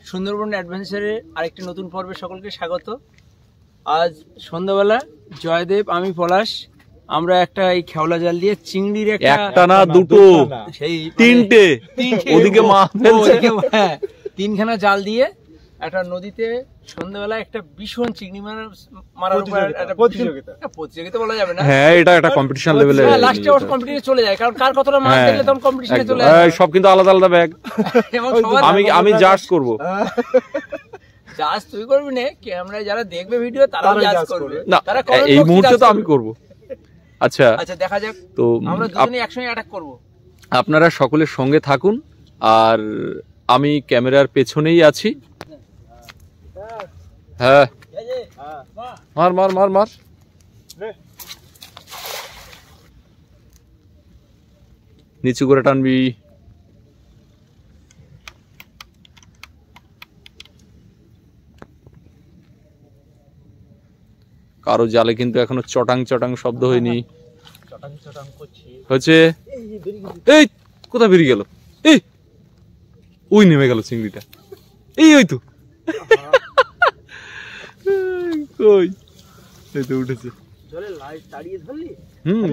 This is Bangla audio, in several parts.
সুন্দরবন অ্যাডভেঞ্চারের আরেকটি নতুন পর্বে সকলকে স্বাগত। আজ সন্ধ্যাবেলা জয়দেব, আমি পলাশ, আমরা একটা এই খেওলা জাল দিয়ে চিংড়ির একটা না দুটো সেই তিনটে ওদিকে মা হ্যাঁ তিনখানা জাল দিয়ে একটা নদীতে সন্ধ্যাবেলা একটা ভীষণ চিংড়ি মারার উপর একটা প্রতিযোগিতা বলা যাবে না, হ্যাঁ এটা একটা কম্পিটিশন লেভেলে লাস্টে ওর কম্পিটিশনে চলে যায়, কারণ কার কতটা মাছ দেখলে তখন কম্পিটিশনে চলে যায়। সব কিন্তু আলাদা আলাদা ব্যাগ। আমি জাজ করব। জাজ তুই করবি না, ক্যামেরায় যারা দেখবে ভিডিও তারাও জাজ করবে। না এই মুহূর্তে তো আমি করব। আচ্ছা আচ্ছা দেখা যাক, তো আমরা দুজনে একসঙ্গে অ্যাটাক করব। আপনারা সকলের সঙ্গে থাকুন আর আমি ক্যামেরার পেছনেই আছি। হ্যাঁ মার মার মার মার। নিচু করে টানবি। কারো জালে কিন্তু এখনো চটাং চটাং শব্দ হয়নি। হচ্ছে এই কোথায় বেরিয়ে গেল? এই ওই নেমে গেল চিংড়িটা। এই ওই তো কই এই তো উঠেছে। জলে লাইট তাড়িয়ে ধরলি?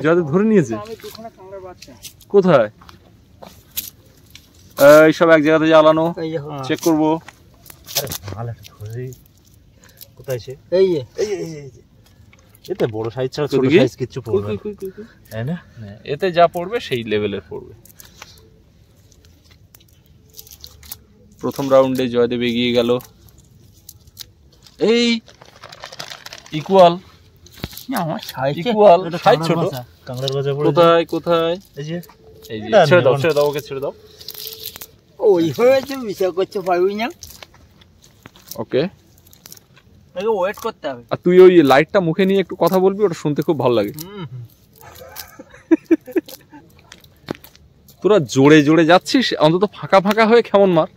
জলে ধরে নিয়েছে। আমি দুখানা কাঁকড়ার বাচ্চা। কোথায়? এই সব এক জায়গাতে জ্বালানো, চেক করব। আরে ভালো ধরে কোথায় সে? এই যে এতে বড় সাইজ ছাড়া ছোট সাইজ কিছু পড়বে তাই না? এতে যা পড়বে সেই লেভেলের পড়বে। প্রথম রাউন্ডে জয়দেব এগিয়ে গেল। এই ইকুয়াল আমার সাইজ ইকুয়াল সাইজ ছোট। কাঁকড়ার বাজা পড়ে কোথায় কোথায়? এই যে ছেড়ে দাও ওকে ছেড়ে দাও। ওই হয়েছে বিচার করতে পারবি না। ওকে আগে ওয়েট করতে হবে। আর তুই ওই লাইটটা মুখে নিয়ে একটু কথা বলবি, ওটা শুনতে খুব ভালো লাগে। তোরা জোরে জোরে যাচ্ছিস, অন্তত ফাঁকা ফাঁকা হয়ে কেমন মার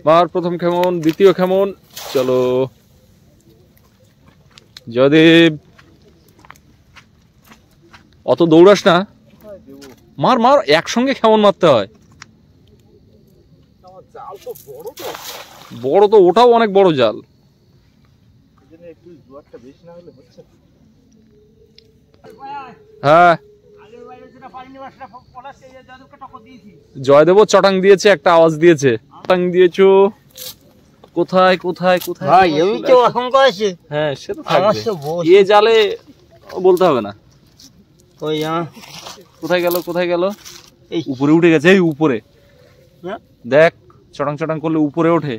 মার। প্রথম কেমন, দ্বিতীয় কেমন। চলো জয়দেব, অত দৌড়াস না, মার মার। একসঙ্গে কেমন মারতে হয়। বড় তো, ওটাও অনেক বড় জাল। হ্যাঁ জয়দেব চটাং দিয়েছে, একটা আওয়াজ দিয়েছে। চটাং দিয়েছো কোথায় কোথায় কোথায়? ভাই আমি তো আশঙ্কা আছে। হ্যাঁ সে তো থাকবে, এ জালে বলতে হবে না। ওই কোথায় গেল কোথায় গেল? উপরে উঠে গেছে। এই উপরে দেখ, চটাং চটাং করলে উপরে ওঠে।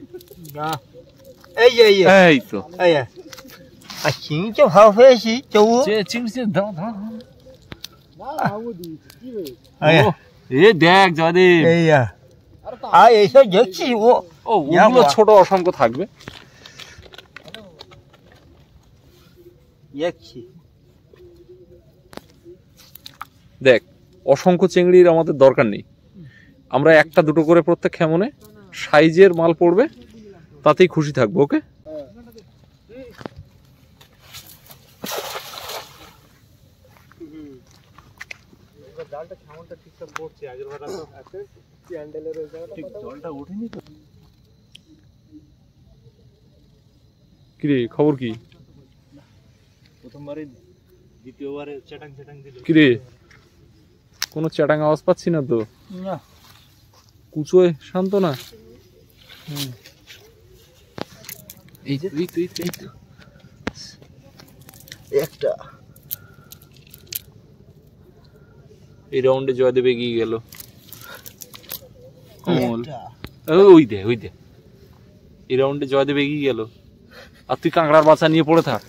এই যে এই তো আর চিংড়ি ভাব হয়েছি তবু এ দেখ জয়দেব, আর এইসব দেখছি ওগুলো ছোট অসংখ্য থাকবে। দেখ অসংখ্য চিংড়ির আমাদের দরকার নেই, আমরা একটা দুটো করে প্রত্যেক খেমনে সাইজের মাল পড়বে, তাতেই খুশি থাকবো। ওকে কিরে খবর কি? প্রথমবারে দ্বিতীয়বারে চ্যাটাং চ্যাটাং দিল। কিরে কোনো চ্যাটাং আওয়াজ পাচ্ছি না তো। কুচোয় শান্ত না। এই যে একটা এই রাউন্ডে জয়দেব এগিয়ে গেল। কমল ওই দে এই রাউন্ডে জয়দেব এগিয়ে গেল। আর তুই কাঁকড়ার বাচ্চা নিয়ে পড়ে থাক।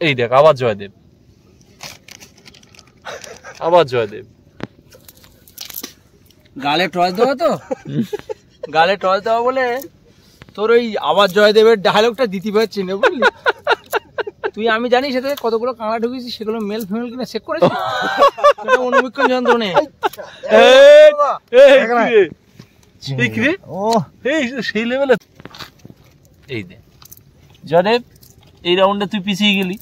এই দেখ আবার জয়দেব, আবার জয়দেব। গালে টস দেওয়া তো, গালে টস দেওয়া বলে তোর ওই আবার জয়দেবের ডায়লগটা দিতে পারছি না বুঝলি। তুই আমি জানি সেটা কতগুলো কাঁকড়া ঢুকেছি, সেগুলো মেল ফিমেল কিনা চেক করেছিস? অনুবীক্ষণ যন্ত্র নেই। সেই লেভেলে এই দে জয়দেব, এই রাউন্ডে তুই পিছিয়ে গেলি।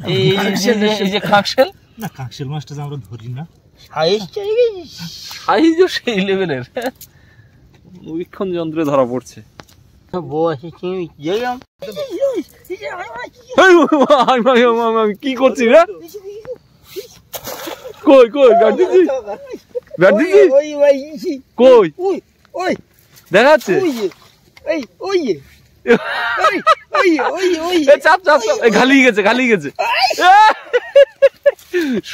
এই যে খাকশেল, না কাকশেল মাছটা যে আমরা ধরি না, সাইজও সেই লেভেলের, উইক্ষণ যন্ত্রে ধরা পড়ছে। কি করছিস রে? কই কই ব্যাট দিচ্ছি, ব্যাট দিচ্ছি কই দেখাচ্ছে? চাপ চাপ চাপ, ঘালিয়ে গেছে ঘালিয়ে গেছে।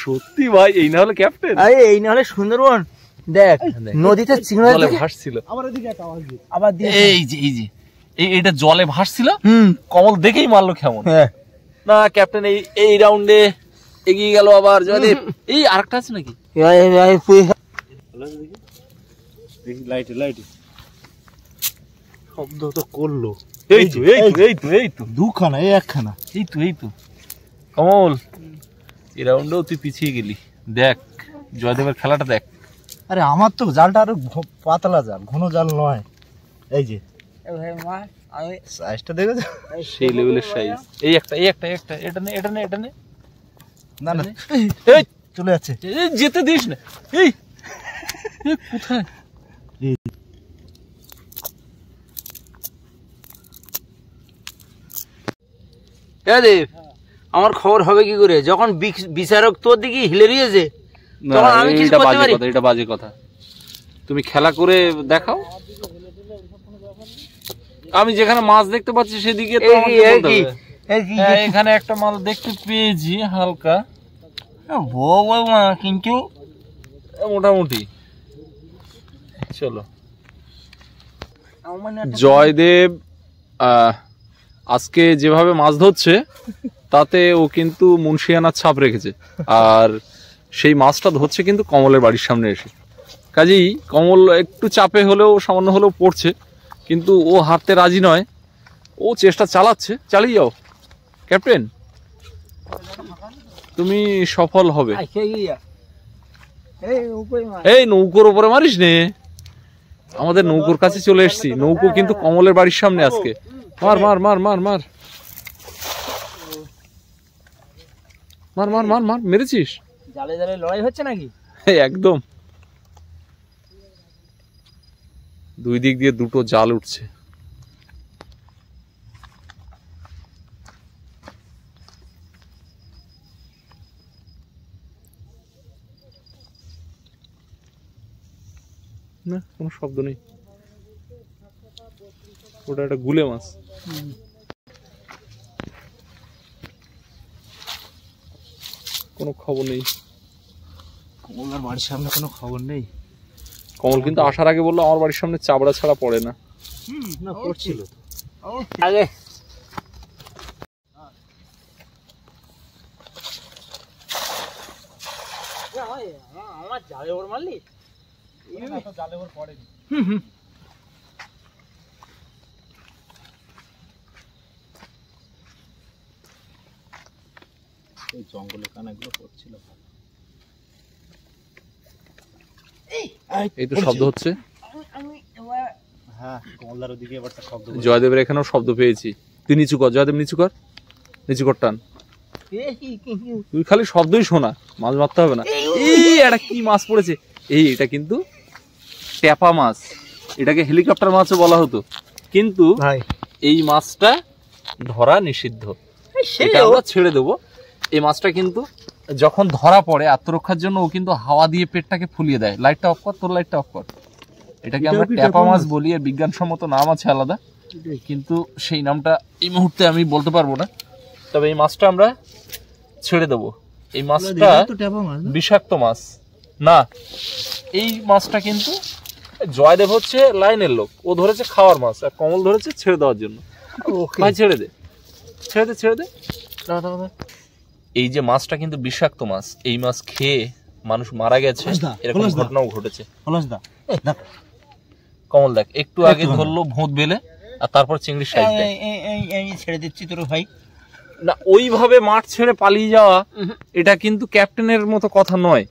সত্যি ভাই, এই না হলে ক্যাপ্টেন, এই না হলে সুন্দরবন। দেখ নদীতে চিংড়ি জলে ভাসছিল, আবার এই যে এইটা জলে ভাসছিল, কমল দেখেই মারলো কেমন। না ক্যাপ্টেন এই রাউন্ডে এগিয়ে গেল আবার জয়দেব। এই আরেকটা আছে নাকি? লাইটে লাইটে শব্দ তো করলো। এই তো এই তো এই তো এই তো দুখানা, এই একখানা, এই তো কমল, এই রাউন্ডেও তুই পিছিয়ে গেলি। দেখ জয়দেবের খেলাটা দেখ। আরে আমার তো জালটা আরো পাতলা জাল, ঘন জাল নয়। এই যে সাইজটা দেখেছো, সেই লেভেলের সাইজ। এই একটা এটা নে না না এই চলে যাচ্ছে, যেতে দিস না। এই কোথায়? দেব, আমার খবর হবে কি করে যখন বিচারক তোর দিকে হিলে দিয়েছে? তখন আমি কিছু করতে পারি? এটা বাজে কথা। তুমি খেলা করে দেখাও। আমি যেখানে মাছ দেখতে পাচ্ছি সেদিকে তো আমাকে বলতে হবে। এখানে একটা মাছ দেখতে পেয়েছি হালকা, কিন্তু মোটামুটি। চলো জয়দেব আজকে যেভাবে মাছ ধরছে তাতে ও কিন্তু মুন্সিয়ানার ছাপ রেখেছে, আর সেই মাছটা ধরছে কিন্তু কমলের বাড়ির সামনে এসে। কাজেই কমল একটু চাপে হলেও সামান্য হলেও পড়ছে, কিন্তু ও হারতে রাজি নয়, ও চেষ্টা চালাচ্ছে। চালিয়ে যাও ক্যাপ্টেন, তুমি সফল হবে। এই নৌকোর উপরে মারিস নে, আমাদের নৌকোর কাছে চলে এসেছি। নৌকো কিন্তু কমলের বাড়ির সামনে আজকে। মার মার মার মার মার মার মার মার মার, মেরেছিস? জালে জালে লড়াই হচ্ছে নাকি? একদম, দুই দিক দিয়ে দুটো জাল উঠছে। না কোনো শব্দ নেই, ওটা একটা গুলে মাছ। কোনো খবর নেই, কমলার বাড়ির সামনে কোনো খবর নেই। কমল কিন্তু আসার আগে বললো আমার বাড়ির সামনে চাবড়া ছাড়া পড়ে না। না পড়ছিল আগে আমার জালে ওর মারলি, জালে ওর পড়েনি। এই জঙ্গলের কানাগুলো পড়ছিল। এই তো শব্দ হচ্ছে। হ্যাঁ কমলার ওদিকে এবার শব্দ। জয়দেবের এখানেও শব্দ পেয়েছি। তুই নিচু কর জয়দেব, নিচু কর, নিচু কর, টান। তুই খালি শব্দই শোনা, মাছ মারতে হবে না। এই এটা কি মাছ পড়েছে? এটা কিন্তু ট্যাপা মাছ, এটাকে হেলিকপ্টার মাছও বলা হতো, কিন্তু এই মাছটা ধরা নিষিদ্ধ। এটা আমরা ছেড়ে দেবো। এই মাছটা কিন্তু যখন ধরা পড়ে আত্মরক্ষার জন্য ও কিন্তু হাওয়া দিয়ে পেটটাকে ফুলিয়ে দেয়। লাইটটা অফ কর, তোর লাইটটা অফ কর। এটাকে আমরা ট্যাপা মাছ বলি, এর বিজ্ঞানসম্মত নাম আছে আলাদা, কিন্তু সেই নামটা এই মুহূর্তে আমি বলতে পারবো না। তবে এই মাছটা আমরা ছেড়ে দেবো। এই মাছটা বিষাক্ত মাছ না, এই মাছটা কিন্তু জয়দেব হচ্ছে লাইনের লোক, ও ধরেছে খাওয়ার মাছ, আর কমল ধরেছে ছেড়ে দেওয়ার জন্য। ভাই ছেড়ে দে, ছেড়ে দে, ছেড়ে দে। এই যে মাছটা কিন্তু বিষাক্ত মাছ, এই মাছ খেয়ে মানুষ মারা গেছে, এরকম ঘটনাও ঘটেছে। কমল দেখ, একটু আগে ধরলো ভূত বেলে, আর তারপর চিংড়ির সাইজ দেয়। ছেড়ে দিচ্ছি তোর ভাই। না ওইভাবে মাঠ ছেড়ে পালিয়ে যাওয়া, এটা কিন্তু ক্যাপ্টেনের মতো কথা নয়।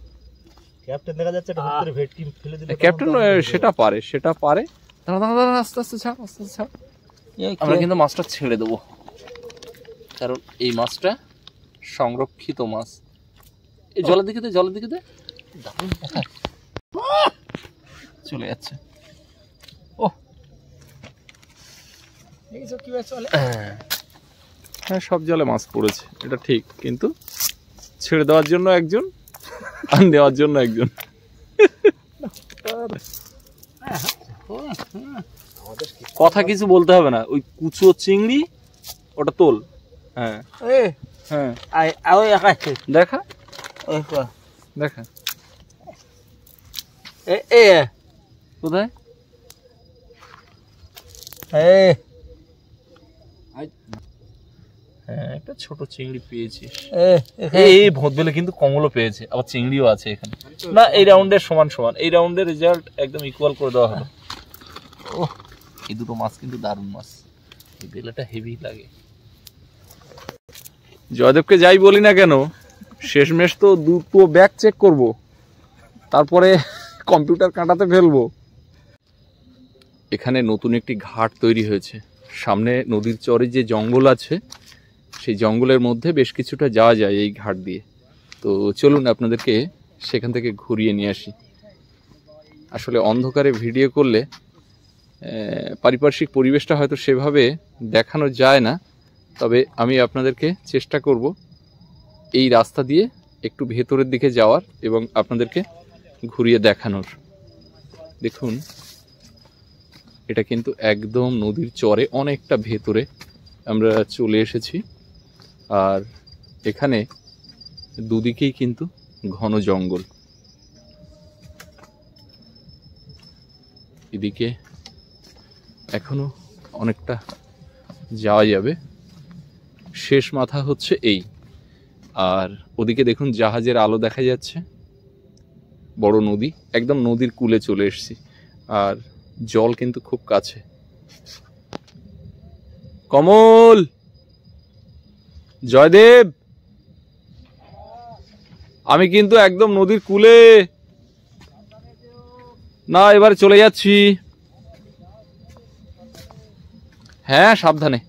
ক্যাপ্টেন দেখা যাচ্ছে একটা ভিতরে ভেটকি ফেলে দিল। ক্যাপ্টেন সেটা পারে, সেটা পারে। দাঁড়া দাঁড়া দাঁড়া, আস্তে আস্তে ছাড়, আস্তে আস্তে ছাড়। আমরা কিন্তু মাছটা ছেড়ে দেবো, কারণ এই মাছটা সংরক্ষিত মাছ। এই জলের দিকে দে, জলের দিকে দে। চলে যাচ্ছে। ও এইসব কিভাবে চলে? হ্যাঁ, সব জলে মাছ পড়েছে, এটা ঠিক, কিন্তু ছেড়ে দেওয়ার জন্য একজন আর নেওয়ার জন্য একজন। কথা কিছু বলতে হবে না, ওই কুচো চিংড়ি ওটা তোল। হ্যাঁ হ্যাঁ, দেখা দেখা কোথায়? হ্যাঁ, একটা ছোট চিংড়ি পেয়েছিস। এই ভোঁত বেলে কিন্তু কমলও পেয়েছে, আবার চিংড়িও আছে এখানে। না, এই রাউন্ডের সমান সমান, এই রাউন্ডের রেজাল্ট একদম ইকুয়াল করে দেওয়া হলো। ও, এই দুটো মাছ কিন্তু দারুণ মাছ, এই বেলাটা হেভি লাগে। জয়দেবকে যাই বলি না কেন, শেষমেশ তো দুটো ব্যাগ চেক করব, তারপরে কম্পিউটার কাঁটাতে ফেলবো। এখানে নতুন একটি ঘাট তৈরি হয়েছে, সামনে নদীর চরে যে জঙ্গল আছে সেই জঙ্গলের মধ্যে বেশ কিছুটা যাওয়া যায় এই ঘাট দিয়ে। তো চলুন আপনাদেরকে সেখান থেকে ঘুরিয়ে নিয়ে আসি। আসলে অন্ধকারে ভিডিও করলে পারিপার্শ্বিক পরিবেশটা হয়তো সেভাবে দেখানো যায় না, তবে আমি আপনাদেরকে চেষ্টা করব এই রাস্তা দিয়ে একটু ভেতরের দিকে যাওয়ার এবং আপনাদেরকে ঘুরিয়ে দেখানোর। দেখুন, এটা কিন্তু একদম নদীর চরে অনেকটা ভেতরে আমরা চলে এসেছি, আর এখানে দুদিকেই কিন্তু ঘন জঙ্গল। এদিকে এখনো অনেকটা যাওয়া যাবে, শেষ মাথা হচ্ছে এই। আর ওদিকে দেখুন জাহাজের আলো দেখা যাচ্ছে, বড় নদী, একদম নদীর কূলে চলে এসেছি, আর জল কিন্তু খুব কাছে। কমল, জয়দেব, আমি কিন্তু একদম নদীর কূলে। না, এবারে চলে যাচ্ছি। হ্যাঁ, সাবধানে।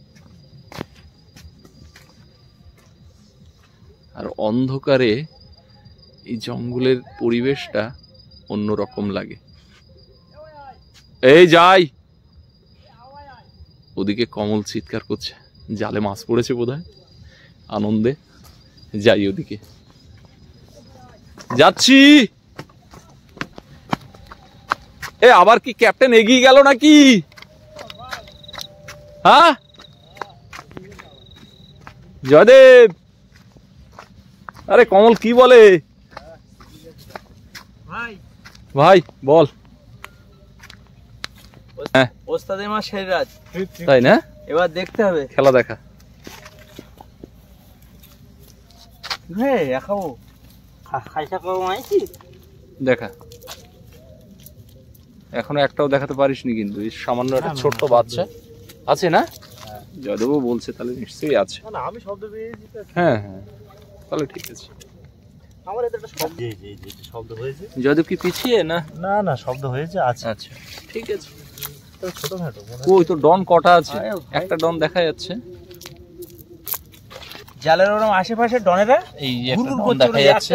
আর অন্ধকারে এই জঙ্গলের পরিবেশটা অন্যরকম লাগে। এই যাই, ওদিকে কমল চিৎকার করছে, জালে মাছ পড়েছে বোধহয়, আনন্দে যাই ওদিকে। যাচ্ছি। এ আবার কি ক্যাপ্টেন এগিয়ে গেল নাকি? হ্যাঁ জয়দেব, আরে কমল কি বলে? ভাই বল। হ্যাঁ, ওস্তাদের মা শেররাজ, তাই না? এবার দেখতে হবে খেলা দেখা। হ্যাঁ, দেখাবো। দেখা, এখনো একটাও দেখাতে পারিসনি কিন্তু, এই সামান্য একটা ছোট্ট বাচ্চা আছে না? জয়দেবও বলছে, তাহলে নিশ্চয়ই আছে। আমি শব্দ পেয়েছি। হ্যাঁ হ্যাঁ, তাহলে ঠিক আছে। আমার এতে একটা শব্দ শব্দ হয়েছে। জয়দেব কি পিছিয়ে? না না না, শব্দ হয়েছে। আচ্ছা আচ্ছা, ঠিক আছে। ছোটখাটো ওই তো ডন কটা আছে, একটা ডন দেখা যাচ্ছে। জালের ওরকম আশেপাশে ডনেরা এই একটা ডন দেখা যাচ্ছে।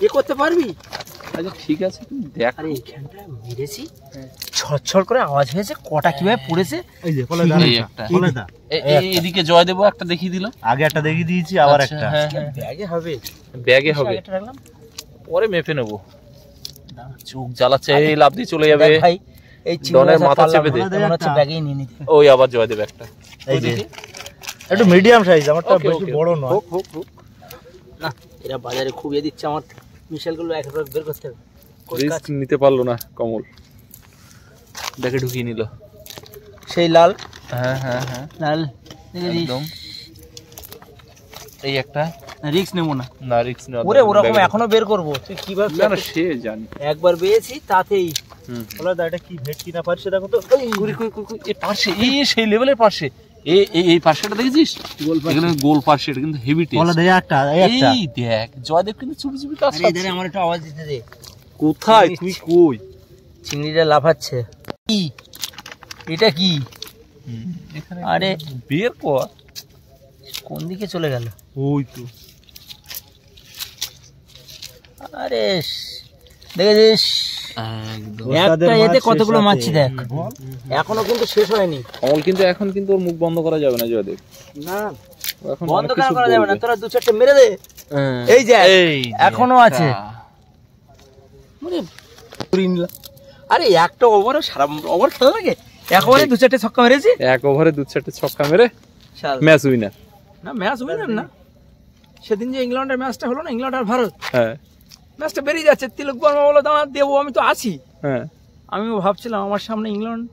এ করতে পারবি? আচ্ছা ঠিক আছে, তুমি দেখ। আরে এইখানটা মেরেছি, ছড়ছড় করে আওয়াজ হয়েছে, কটা কিভাবে পড়েছে। এই যে এদিকে জয়দেব একটা দেখিয়ে দিল, আগে একটা দেখিয়ে দিয়েছি, আবার একটা ব্যাগে হবে, ব্যাগে হবে, পরে মেপে নেবো। চোখ জ্বালাচ্ছে, এই লাভ দিয়ে চলে যাবে ভাই। এই ডনের মাথা চেপে দে, মনে হচ্ছে ব্যাগেই নিয়ে নিতে। ওই আবার জয়দেব একটা, এই যে একটু মিডিয়াম সাইজ, আমারটা বেশি বড় নয়। না, এরা বাজারে খুবিয়ে দিচ্ছে, আমার মিশালগুলো একবার বের করতে হবে। রিস্ক নিতে পারলো না কমল, দেখে ঢুকিয়ে নিল সেই লাল। হ্যাঁ হ্যাঁ হ্যাঁ, লাল একদম। এই একটা রিস্ক নেব না, না রিস্ক নেওয়া। ওরে ওরকম এখনো বের করব, তুই কিভাবে? না সে জানি, একবার পেয়েছি তাতেই। বলা এটা কি ভেটকি না পারছে, দেখো তো। এই পার্শ্বে, এই সেই লেভেলের পার্শ্বে, এই পার্শ্বেটা দেখেছিস? এখানে গোল পার্শ্বে, এটা কিন্তু হেভি টেস্ট। বলা দেয় একটা, এই দেখ জয়দেব কিন্তু চুপি চুপি কাজ করছে। আরে আমার একটু আওয়াজ দিতে দে। কোথায় তুই? কই চিংড়িটা লাফাচ্ছে। কি এটা? কি এখানে? আরে বের কর, কোন দিকে চলে গেল? ওই তো আরে দেখেছিস একদম একটা এতে কতগুলো মাছি দেখ, এখনো কিন্তু শেষ হয়নি। কমল কিন্তু এখন কিন্তু ওর মুখ বন্ধ করা যাবে না জয়দেব, না ও এখন বন্ধ অনেক কিছু করা যাবে না, বলবে। তোরা দু চারটে মেরে দে। এই যে এই যে এখনো আছে। মানে আরে একটা ওভারও সারা ওভার খেলা লাগে, এক ওভারে দু চারটে ছক্কা মেরেছি। এক ওভারে 2-4টে ছক্কা মেরে শাল। Match winner. না ম্যাচ উইনার না, সেদিন যে ইংল্যান্ডের ম্যাচটা হলো না, ইংল্যান্ড আর ভারত, হ্যাঁ ম্যাচটা বেরিয়ে যাচ্ছে, তিলক বর্মা বলো দাঁড়া দেবো, আমি তো আছি। হ্যাঁ আমিও ভাবছিলাম আমার সামনে ইংল্যান্ড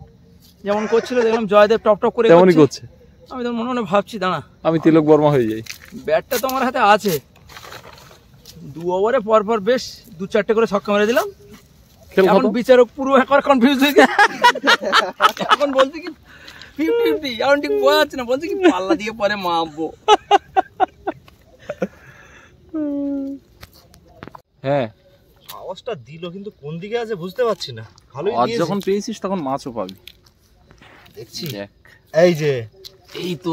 যেমন করছিল, দেখলাম জয়দেব টপ টপ করে তেমনই করছে, আমি তো মনে মনে ভাবছি দাঁড়া আমি তিলক বর্মা হয়ে যাই। ব্যাটটা তো আমার হাতে আছে, 2 ওভারে পর পর বেশ 2-4টে করে ছক্কা মেরে দিলাম। খেল এখন খতম। বিচারক পুরো একবার কনফিউজ হয়ে গেছে, এখন বলছে কি 50-50, এখন ঠিক বোঝা যাচ্ছে না, বলছে কি পাল্লা দিয়ে পরে মাপবো। হ্যাঁ আওয়াজটা দিল কিন্তু কোন দিকে আছে বুঝতে পারছি না। ভালোই আজ দিয়েছে। যখন পেয়েছিস তখন মাছও পাবি। দেখছি দেখ এই যে এই তো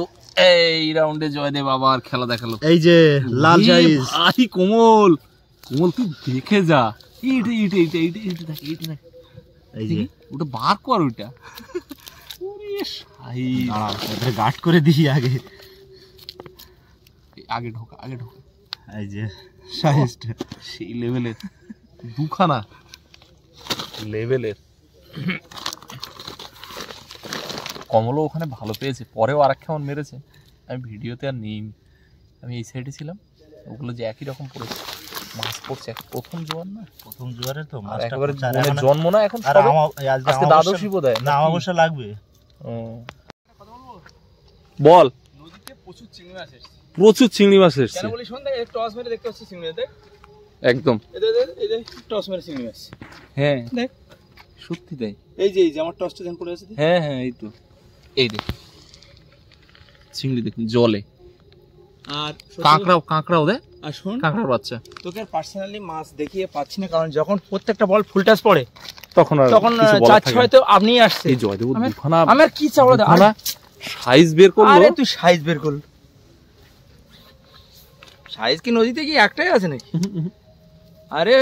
এই রাউন্ডে জয়দেব আবার খেলা দেখালো। এই যে লাল এ সাইজ ভাই কোমল কোমল তুই দেখে যা, এইটা এইটা এইটা এইটা এইটা দেখ এইটা দেখ, এই যে ওটা বার কর ওইটা। ওরে সাইজ, দাঁড়া এবারে গার্ড করে দিই আগে। আগে ঢোকা আগে ঢোকা, এই যে সাইজটা সেই লেভেলের দুখানা লেভেলের। কমলও ওখানে ভালো পেয়েছে, পরেও আর এক কেমন মেরেছে, আমি ভিডিওতে আর নেই, আমি এই সাইডে ছিলাম, ওগুলো যে একই রকম পড়েছে, মাছ পড়ছে, প্রথম জোয়ার না, প্রথম জোয়ারে তো আর মাছটা একেবারে পড়ছে, আর বনের এখন- জন্ম না এখন আর সবে? আজকে আজকে দ্বাদশী বোধহয় না অমাবস্যা লাগবে। বল। নদীতে প্রচুর চিংড়ি মাছ এসছে, প্রচুর চিংড়ি মাছ এসছে, কেন বলি শোন, দেখ টস মেরে দেখতে পাচ্ছি চিংড়ি, দেখ একদম। এই যে টস মেরে চিংড়ি মাছ, হ্যাঁ দেখ সত্যি তাই। এই যে আমার টসটা যেন পড়ে আছে, হ্যাঁ হ্যাঁ এই তো, এই দেখ চিংড়ি দেখুন জলে, আর কাঁকড়াও দেখ, আর শোন কাঁকড়ার বাচ্চা। তোকে পার্সোনালি মাছ দেখিয়ে পাচ্ছি না, কারণ যখন প্রত্যেকটা বল ফুল টাচ পড়ে তখন আর তখন কিছু বলার চাচ্ছে থাকে না। হয়তো আপনি আসছে। এই জয়দেব দুখানা আমার কি চাওয়া দুখানা সাইজ বের করলো। আরে তুই সাইজ বের করল, সাইজ কি নদীতে কি একটাই আছে নাকি? আরে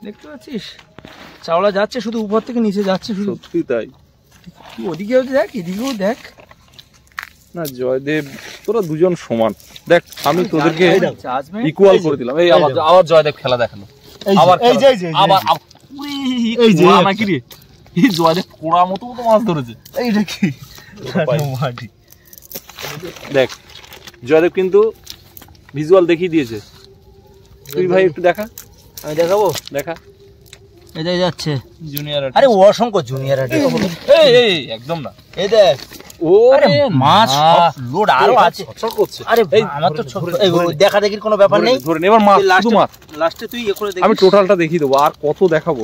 দেখতে পাচ্ছিস চাওলা যাচ্ছে শুধু উপর থেকে নিচে যাচ্ছে শুধু, সত্যি তাই। তুই ওদিকেও দেখ এদিকেও দেখ। না জয়দেব তোরা দুজন সমান, দেখ আমি তোদেরকে জাজমেন্ট ইকুয়াল করে দিলাম। এই আবার জয়দেব খেলা দেখালো, আবার এই যে এই যে আবার এই যে নাকি রে, এই জয়দেব পোড়া মতো মাছ ধরেছে। এইটা কি মাটি দেখ জয়দেব কিন্তু ভিজুয়াল দেখিয়ে দিয়েছে, তুই ভাই একটু দেখা, আমি দেখাবো, দেখা এটাই যাচ্ছে জুনিয়র। আরে অসংখ্য জুনিয়র এই এই একদম না, এই দেখ ও আরে মাছ লোড আরো আছে, ছটছট করছে। আরে এই আমার তো ছোট দেখা দেখির কোনো ব্যাপার নেই, ধরে নে, এবার মাছ শুধু মাছ। লাস্টে তুই এ করে দেখিস। আমি টোটালটা দেখিয়ে দেবো, আর কত দেখাবো।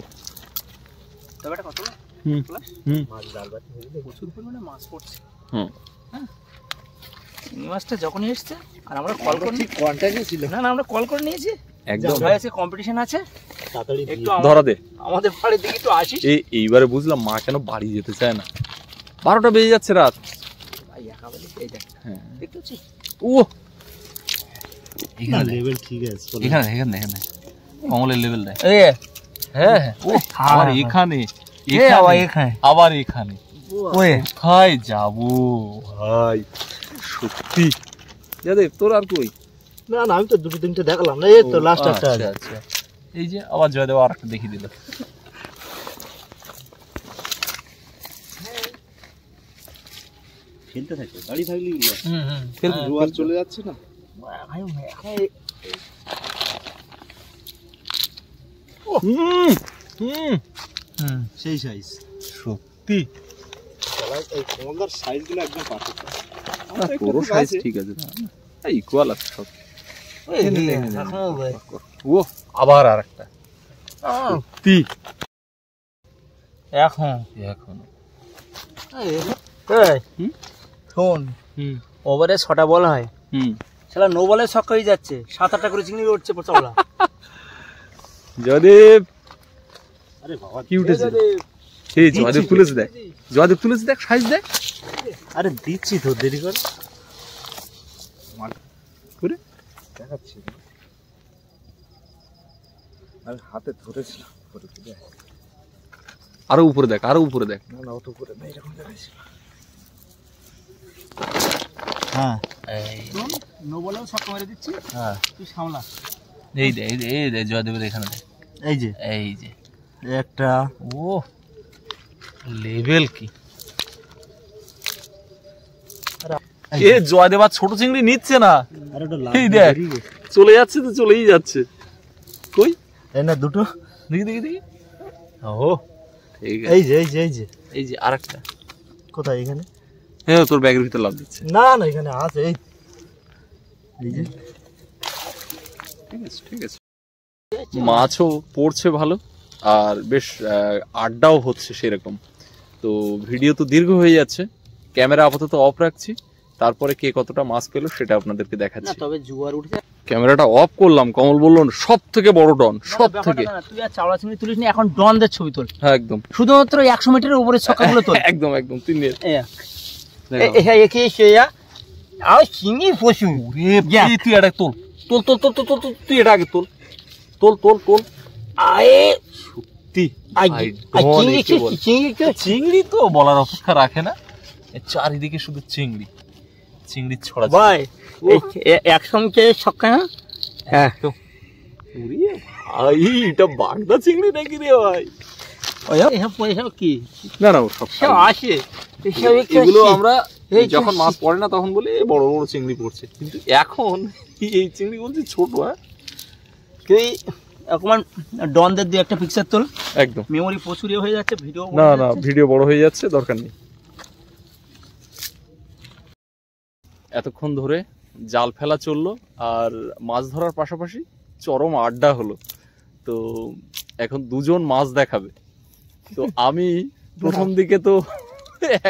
তবে এটা কত না হুম হুম মাছ ডাল বাটি হয়ে গেলে প্রচুর পরিমাণে মাছ পড়ছে। হুম চিংড়ি মাছটা যখনই এসছে আর আমরা কল করে ঠিক কন্টাক্টে ছিল না আমরা কল করে নিয়েছি, একদম ভাই আছে কম্পিটিশন আছে, তাড়াতাড়ি একটু ধরা দে। আমাদের বাড়ির দিকে একটু আসিস। এইবারে বুঝলাম মা কেন বাড়ি যেতে চায় না, 12টা বেজে যাচ্ছে রাত। ভাই একা বলি এই দেখ হ্যাঁ দেখতে পাচ্ছিস ও না লেভেল ঠিক আছে চলো। এখানে কমলের লেভেল দেয়। এই হ্যাঁ ও আবার এখানে আবার এখানে আবার এখানে ওয়ে কোথায় যাবো ভাই সত্যি। যাদেব তোর আর কই? না না আমি তো দুটো তিনটে দেখালাম না, এই তো লাস্ট একটা আছে। আচ্ছা এই যে আবার জয়দেব আর একটা দেখিয়ে দিল। খেলতে থাকে গাড়ি থাকলে হুম জোয়ার চলে যাচ্ছে না। হুম হুম সেই সাইজ সত্যি এই কমলদার সাইজগুলো একদম পারফেক্ট। না, তোরও সাইজ ঠিক আছে, ইকুয়াল আছে সব। ও আবার আর একটা সত্যি এখন এখন হুম শোন হুম ওভারে 6টা বল হয়, হুম শালা নো বলে ছক্কা হয়ে যাচ্ছে, 7-8টা করে চিংড়ি উঠছে চাওলা। জয়দেব আরে বাবা কি উঠেছে? এই জয়দেব তুলেছে দেখ, জয়দেব তুলেছে দেখ, সাইজ দেখ। আরে দিচ্ছি তো দেরি করে করে দেখাচ্ছি। আমি হাতে ধরেছিলাম। আরো উপরে দেখ, আরো উপরে দেখ। না না, অত উপরে না, এরকম দেখাইছিল। হ্যাঁ নো বলেও সব মেরে দিচ্ছি। হ্যাঁ তুই সামলা। এই দে, এই দে জয়দেবের এখানে দে। এই যে একটা ও লেভেল কি! এ জয়দেব আর ছোট চিংড়ি নিচ্ছে না। আর একটা এই দেখ চলে যাচ্ছে তো চলেই যাচ্ছে। কই এই না দুটো, দেখি দেখি দেখি। ও ঠিক আছে, এই যে এই যে এই যে এই যে আরেকটা। কোথায়? এখানে? হ্যাঁ তোর ব্যাগের ভিতর লাভ দিচ্ছে। না না এখানে আছে। এই যে ঠিক আছে ঠিক আছে। মাছও পড়ছে ভালো, আর বেশ আড্ডাও হচ্ছে সেরকম। তো ভিডিও তো দীর্ঘ হয়ে যাচ্ছে, ক্যামেরা আপাতত অফ রাখছি, তারপরে কে কতটা মাছ পেলো সেটা আপনাদেরকে না দেখাচ্ছি। তবে জুয়ার উঠেছে। ক্যামেরাটা অফ করলাম, কমল বললো সব থেকে বড় ডন, সব থেকে। তুই আর চাওড়া চিংড়ি তুলিস নি, এখন ডনদের ছবি তোল। হ্যাঁ একদম, শুধুমাত্র 100 মিটারের উপরে ছক্কাগুলো তোল। একদম একদম। তুই নিয়ে একে সেয়া আর চিংড়ি প্রচুর। তুই এটা তোল তোল তোল তোল তোল তোল, তুই এটা আগে তোল তোল তোল তোল। আয়ে সত্যি চিংড়ি চিংড়ি তো বলার অপেক্ষা রাখে না, চারিদিকে শুধু চিংড়ি, চিংড়ি ছড়া ভাই 100 মিটারের ছক্কা। হ্যাঁ এটা বাগদা চিংড়ি নাকি রে ভাই? এসব পয়সা কি না না সব সব আসে এগুলো আমরা যখন মাছ পড়ে না তখন বলি বড় বড় চিংড়ি পড়ছে, কিন্তু এখন এই চিংড়ি বলছি ছোট। হ্যাঁ তুই এখন ডনদের 2-1টা পিকচার তোল। একদম, মেমোরি প্রচুর হয়ে যাচ্ছে, ভিডিও না না ভিডিও বড় হয়ে যাচ্ছে, দরকার নেই। এতক্ষণ ধরে জাল ফেলা চললো আর মাছ ধরার পাশাপাশি চরম আড্ডা হলো। তো এখন দুজন মাছ দেখাবে। তো আমি প্রথম দিকে তো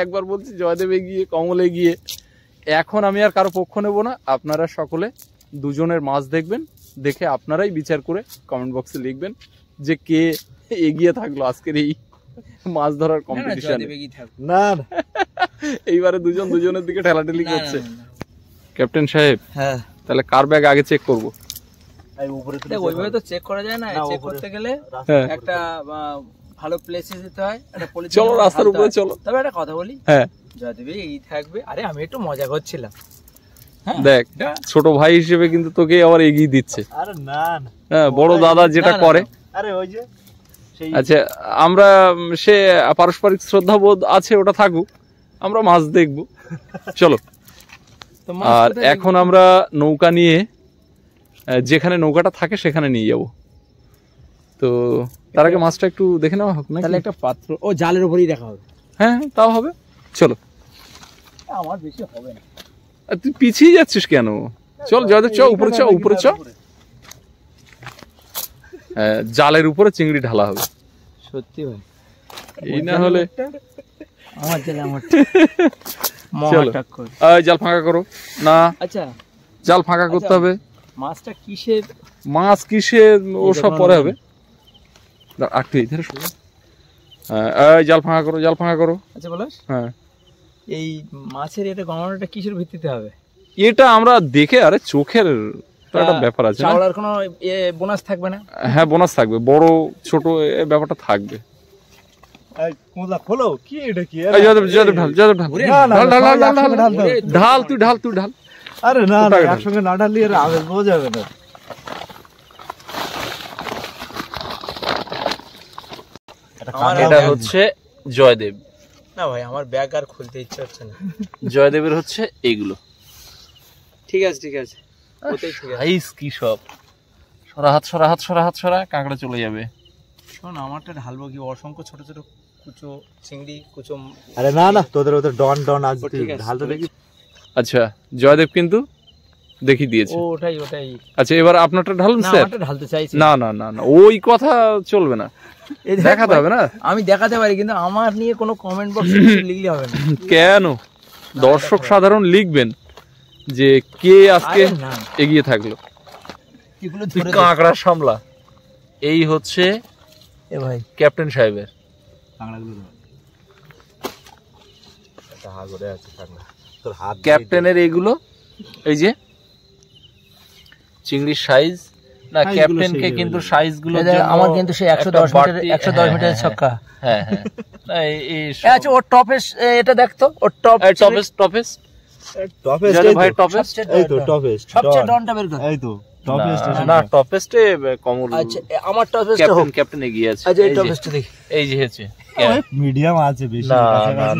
একবার বলছি জয়দেব এগিয়ে, কমল এগিয়ে। এখন আমি আর কারো পক্ষ নেব না, আপনারা সকলে দুজনের মাছ দেখবেন, দেখে আপনারাই বিচার করে কমেন্ট বক্সে লিখবেন যে কে এগিয়ে থাকলো আজকের এই মাছ ধরার কম্পিটিশনে। না এইবারে দুজন দুজনের দিকে ঠেলাঠেলি করছে। ক্যাপ্টেন সাহেব, হ্যাঁ তাহলে কার ব্যাগ আগে চেক করব? ওইভাবে তো চেক করা যায় না। চেক করতে গেলে হ্যাঁ একটা ভালো প্লেসে যেতে হয়, একটা পলিথিন। চলো রাস্তার উপরে চলো। তবে একটা কথা বলি, হ্যাঁ জয়দেবে এই থাকবে। আরে আমি একটু মজা করছিলাম। দেখ ছোট ভাই হিসেবে কিন্তু তোকে আবার এগিয়ে দিচ্ছে। আরে না না, হ্যাঁ বড় দাদা যেটা করে। আরে ওই যে আচ্ছা আমরা সে পারস্পরিক শ্রদ্ধাবোধ আছে, ওটা থাকুক, আমরা মাছ দেখবো। চলো। আর এখন আমরা নৌকা নিয়ে যেখানে নৌকাটা থাকে সেখানে নিয়ে যাব। তো তার আগে মাছটা একটু দেখে নেওয়া হোক না? তাহলে একটা পাত্র ও জালের উপরেই রাখা হবে। হ্যাঁ তাও হবে, চলো। আমার বেশি হবে না। তুই পিছিয়ে যাচ্ছিস কেন? চল জয়দেব, চ উপরে, চ উপরে, চ। জালের উপরে চিংড়ি ঢালা হবে। সত্যি ভাই, এই না হলে আমার জালে আমার জাল ফাঁকা করো না। আচ্ছা জাল ফাঁকা করতে হবে। মাছটা কিসের? মাছ কিসে ও সব পরে হবে। একটু ইধারে শোনো। জাল ফাঁকা করো, জাল ফাঁকা করো। আচ্ছা বলাস, হ্যাঁ এই মাছের এটা গণনাটা কিসের ভিত্তিতে হবে? এটা আমরা দেখে, আরে চোখের একটা ব্যাপার আছে। চাওলার কোনো বোনাস থাকবে না? হ্যাঁ বোনাস থাকবে, বড় ছোট ব্যাপারটা থাকবে। কোলা খোলো কি এটা কি? জয়দেব জয়দেব ঢাল, জয়দেব ঢাল, ঢাল ঢাল ঢাল ঢাল ঢাল, তুই ঢাল, তুই ঢাল। আরে না না, একসঙ্গে না ঢাললে এর আগে বোঝা যাবে না। এটা হচ্ছে জয়দেব। না ভাই আমার ব্যাগ আর খুলতে ইচ্ছা হচ্ছে না। জয়দেবের হচ্ছে এইগুলো। ঠিক আছে ঠিক আছে, ওটাই ঠিক আছে। সাইজ কি সব! সরা হাত, সরা হাত, সরা হাত, সরা, কাঁকড়া চলে যাবে। শোন আমারটা ঢালবো কি? অসংখ্য ছোট ছোট কুচো চিংড়ি, কুচো। আরে না না, তোদের ওদের ডন ডন আজ ঢালতে দেখি। আচ্ছা জয়দেব কিন্তু দেখিয়ে দিয়েছে। ওটাই ওটাই। আচ্ছা এবার আপনারটা ঢালুন স্যার। আমারটা ঢালতে চাইছি। না না না না, ওই কথা চলবে না, দেখাতে হবে না। আমি দেখাতে পারি, কিন্তু আমার নিয়ে কোনো কমেন্ট বক্সে লিখলে হবে না। কেন? দর্শক সাধারণ লিখবেন যে কে আজকে এগিয়ে থাকলো। তুই কাঁকড়া সামলা। এই হচ্ছে এ ভাই ক্যাপ্টেন সাহেবের কাঁকড়াগুলো তাহা করে আছে কাঁকড়া। তোর হাত ক্যাপ্টেনের এইগুলো, এই যে চিংড়ির সাইজ না ক্যাপ্টেনকে কিন্তু সাইজ গুলো আমার কিন্তু সেই 110 মিটারের ছক্কা। হ্যাঁ হ্যাঁ আচ্ছা ওর টপেস এটা দেখতো, ওর টপেস্ট ভাই টপেস্ট এই তো টপেস্ট সবচেয়ে ডনটা বের কর। এই তো টপেস্ট না টপেস্টে কমল আচ্ছা আমার টপেসটা হোক। ক্যাপ্টেন এগিয়ে আছে। আচ্ছা এই টপেসটা দেখি, এই যে হচ্ছে মিডিয়াম আছে বেশি না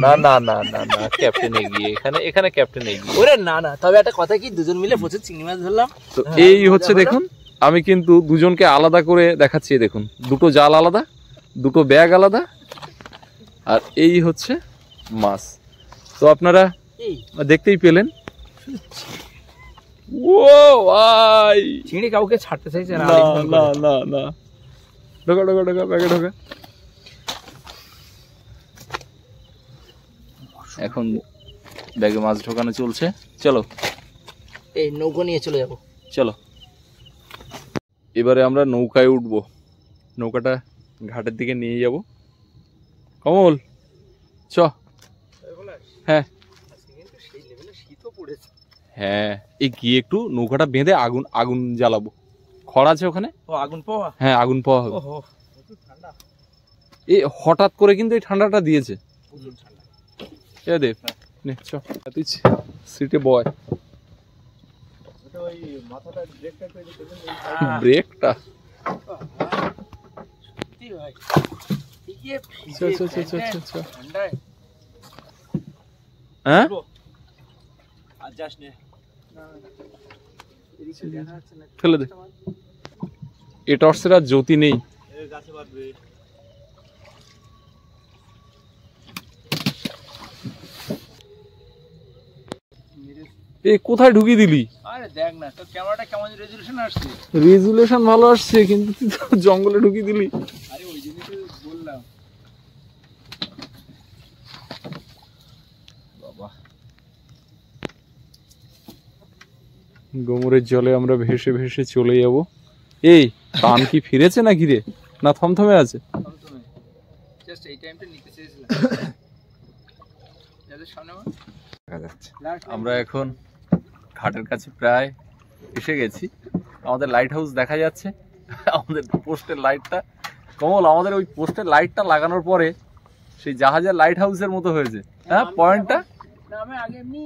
না না না না না ক্যাপ্টেন এগিয়ে, এখানে ক্যাপ্টেন এগিয়ে। ওরে না না, তবে একটা কথা কি, দুজন মিলে প্রচুর চিংড়ি মাছ ধরলাম। তো এই হচ্ছে দেখুন, আমি কিন্তু দুজনকে আলাদা করে দেখাচ্ছি। দেখুন দুটো জাল আলাদা, দুটো ব্যাগ আলাদা, আর এই হচ্ছে মাছ। তো আপনারা দেখতেই পেলেন। ও ভাই চিংড়ি কাউকে ছাড়তে চাইছে না। না না না, ঢোকা ঢোকা ঢোকা, ব্যাগে ঢোকা। এখন ব্যাগে মাছ ঢোকানো চলছে। চলো এই নৌকো নিয়ে চলে যাবো। চলো এবারে আমরা নৌকায় উঠবো, নৌকাটা ঘাটের দিকে নিয়ে যাব। কমল চ। হ্যাঁ হ্যাঁ, এই গিয়ে একটু নৌকাটা বেঁধে আগুন জ্বালাবো। খড় আছে ওখানে। ও আগুন পাওয়া? হ্যাঁ আগুন পাওয়া হবে। এই হঠাৎ করে কিন্তু এই ঠান্ডাটা দিয়েছে। এ দেব নে চ, তুই সিটে বয়। ব্রেকটা হ্যাঁ ফেলে দে, এ টর্চের আর জ্যোতি নেই। এ কোথায় ঢুকিয়ে দিলি? আরে দেখ না তো ক্যামেরাটা কেমন রেজুলেশন আসছে। রেজুলেশন ভালো আসছে, কিন্তু তুই তো জঙ্গলে ঢুকিয়ে দিলি। আরে ওই জন্যই তো বললাম। বাবা গোমরের জলে আমরা ভেসে ভেসে চলে যাব। এই টান কি ফিরেছে নাকি রে, না থমথমে আছে? জাস্ট এই টাইমটা নিতে চেয়েছিলাম। যাদের সামনে দেখা যাচ্ছে। আমরা এখন ঘাটের কাছে প্রায় এসে গেছি। আমাদের লাইট হাউস দেখা যাচ্ছে, আমাদের পোস্টের লাইটটা। কমল আমাদের ওই পোস্টের লাইটটা লাগানোর পরে সেই জাহাজের লাইট হাউসের মতো হয়েছে। হ্যাঁ পয়েন্টটা না, আমি আগে এমনি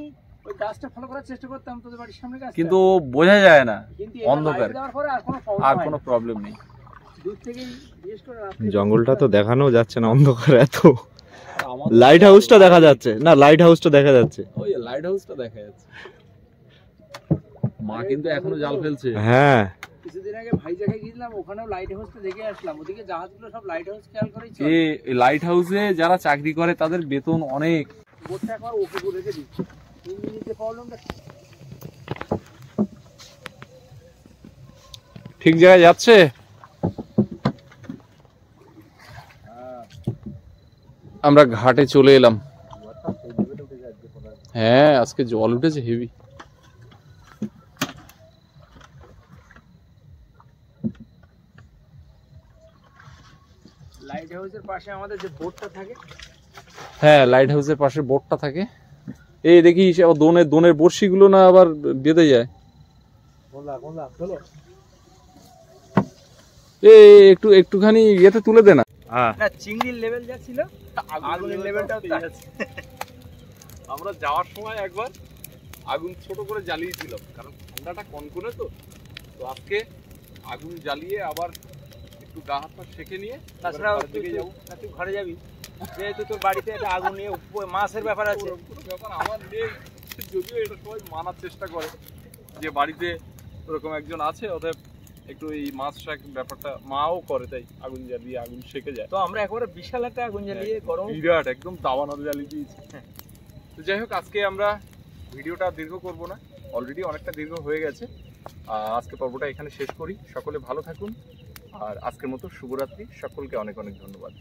ওই গাছটা ফলো করার চেষ্টা করতাম তোদের বাড়ির সামনে গাছ, কিন্তু বোঝা যায় না অন্ধকার, আর কোনো প্রবলেম নেই। দূর থেকেই বিশেষ করে জঙ্গলটা তো দেখানো যাচ্ছে না, অন্ধকার এত। লাইট হাউসটা দেখা যাচ্ছে না, লাইট হাউসটা দেখা যাচ্ছে। ওই লাইট হাউসটা দেখা যাচ্ছে। মা কিন্তু এখনো জাল ফেলছে। হ্যাঁ কিছুদিন আগে ভাইজাকে গিয়েছিলাম, ওখানেও লাইট হাউসটা দেখে আসলাম। ওদিকে জাহাজগুলো সব লাইট হাউস খেয়াল করেই চলে। এই লাইট হাউসে যারা চাকরি করে তাদের বেতন অনেক। বোটটা একবার ওকে করে রেখে দিই, নিতে প্রবলেমটা ঠিক জায়গায় যাচ্ছে। আমরা ঘাটে চলে এলাম। হ্যাঁ আজকে জল উঠেছে হেভি। লাইট হাউসের পাশে আমাদের যে বোটটা থাকে। হ্যাঁ লাইট হাউসের পাশে বোটটা থাকে। এই দেখিস আবার দোনের বড়শি গুলো না আবার বেঁধে যায়। একটুখানি ইয়েতে তুলে দে না। না চিংড়ির লেভেল যা ছিল আগুনের লেভেলটাও তাই আছে। আমরা যাওয়ার সময় একবার আগুন ছোট করে জ্বালিয়েছিলাম, কারণ ঠান্ডাটা কনকনে তো আজকে আগুন জ্বালিয়ে আবার একটু গা হাত পা সেঁকে নিয়ে তাছাড়া তুই ঘরে যাবি, যেহেতু তোর বাড়িতে একটা আগুন নিয়ে মাছের ব্যাপার আছে। ব্যাপার আমার নেই, যদিও এটা সবাই মানার চেষ্টা করে যে বাড়িতে ওরকম একজন আছে, অতএব একটু এই মাছ শাক ব্যাপারটা মাও করে, তাই আগুন জ্বালিয়ে আগুন সেকে যায়। তো আমরা একবারে বিশাল একটা আগুন জ্বালিয়ে গরম বিরাট একদম দাবানল জ্বালিয়ে দিয়েছি। তো যাই হোক আজকে আমরা ভিডিওটা দীর্ঘ করব না, অলরেডি অনেকটা দীর্ঘ হয়ে গেছে। আজকে পর্বটা এখানে শেষ করি। সকলে ভালো থাকুন, আর আজকের মতো শুভরাত্রি। সকলকে অনেক অনেক ধন্যবাদ।